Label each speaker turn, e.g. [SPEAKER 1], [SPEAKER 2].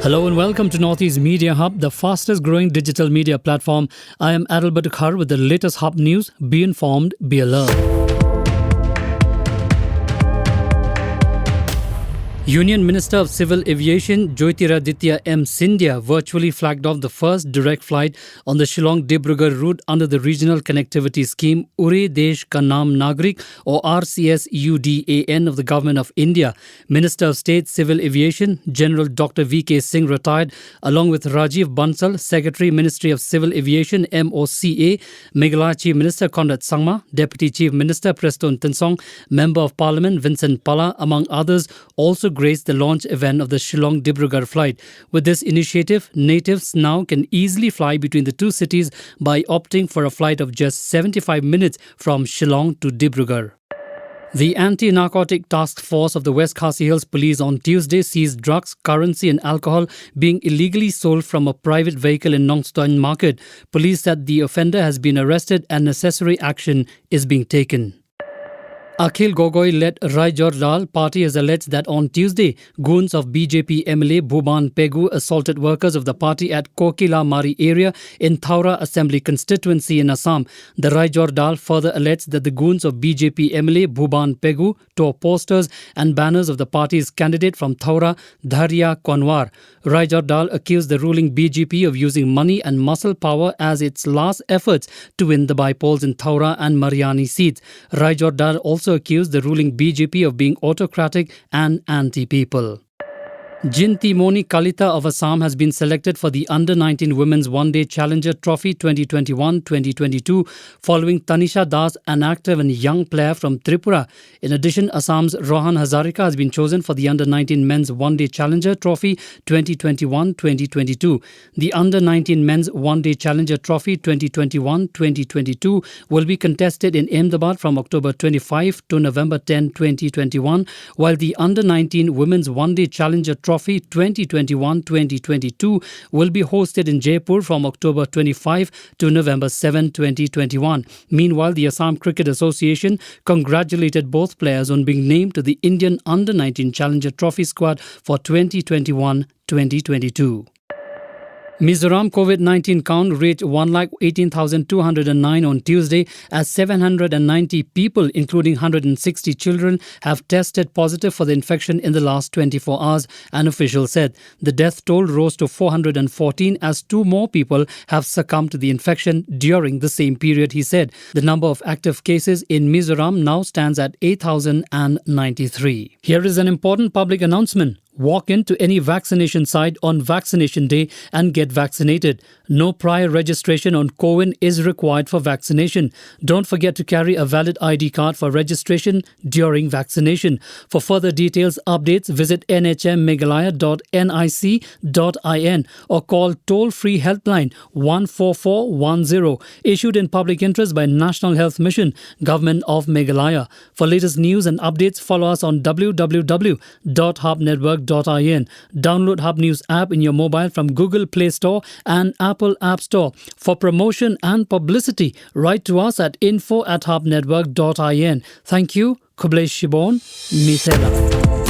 [SPEAKER 1] Hello and welcome to Northeast Media Hub, the fastest growing digital media platform. I am Adalbert Khar with the latest Hub news. Be informed, be alert. Union Minister of Civil Aviation Jyotiraditya M. Scindia virtually flagged off the first direct flight on the Shillong-Dibrugarh route under the Regional Connectivity Scheme Ure Desh Ka Naam Nagrik or RCS-UDAN of the Government of India. Minister of State Civil Aviation General Dr. V.K. Singh retired along with Rajiv Bansal, Secretary Ministry of Civil Aviation MOCA, Meghalaya Chief Minister Conrad Sangma, Deputy Chief Minister Preston Tensong, Member of Parliament Vincent Pala, among others, also graced the launch event of the Shillong-Dibrugarh flight. With this initiative, natives now can easily fly between the two cities by opting for a flight of just 75 minutes from Shillong to Dibrugarh. The Anti-Narcotic Task Force of the West Khasi Hills Police on Tuesday seized drugs, currency and alcohol being illegally sold from a private vehicle in Nongstoin Market. Police said the offender has been arrested and necessary action is being taken. Akhil Gogoi-led Raijor Dal party has alleged that on Tuesday, goons of BJP MLA Bhuban Pegu assaulted workers of the party at Kokila Mari area in Thaura Assembly constituency in Assam. The Raijor Dal further alleged that the goons of BJP MLA Bhuban Pegu tore posters and banners of the party's candidate from Thaura, Dharia Konwar. Raijor Dal accused the ruling BJP of using money and muscle power as its last efforts to win the by-polls in Thaura and Mariani seats. Raijor Dal also accused the ruling BJP of being autocratic and anti-people. Jinti Moni Kalita of Assam has been selected for the Under-19 Women's One-Day Challenger Trophy 2021-2022 following Tanisha Das, an active and young player from Tripura. In addition, Assam's Rohan Hazarika has been chosen for the Under-19 Men's One-Day Challenger Trophy 2021-2022. The Under-19 Men's One-Day Challenger Trophy 2021-2022 will be contested in Ahmedabad from October 25 to November 10, 2021, while the Under-19 Women's One-Day Challenger Trophy 2021-2022 will be hosted in Jaipur from October 25 to November 7, 2021. Meanwhile, the Assam Cricket Association congratulated both players on being named to the Indian Under-19 Challenger Trophy squad for 2021-2022. Mizoram COVID-19 count reached 118,209 on Tuesday as 790 people, including 160 children, have tested positive for the infection in the last 24 hours, an official said. The death toll rose to 414 as 2 more people have succumbed to the infection during the same period, he said. The number of active cases in Mizoram now stands at 8,093. Here is an important public announcement. Walk into any vaccination site on vaccination day and get vaccinated. No prior registration on CoWIN is required for vaccination. Don't forget to carry a valid ID card for registration during vaccination. For further details, updates, visit nhmmeghalaya.nic.in or call toll-free helpline 14410, issued in public interest by National Health Mission, Government of Meghalaya. For latest news and updates, follow us on www.hubnetwork.in. Download Hub News app in your mobile from Google Play Store and Apple App Store. For promotion and publicity, write to us at info@hubnetwork.in. Thank you. Kublesh Shibon, Misela.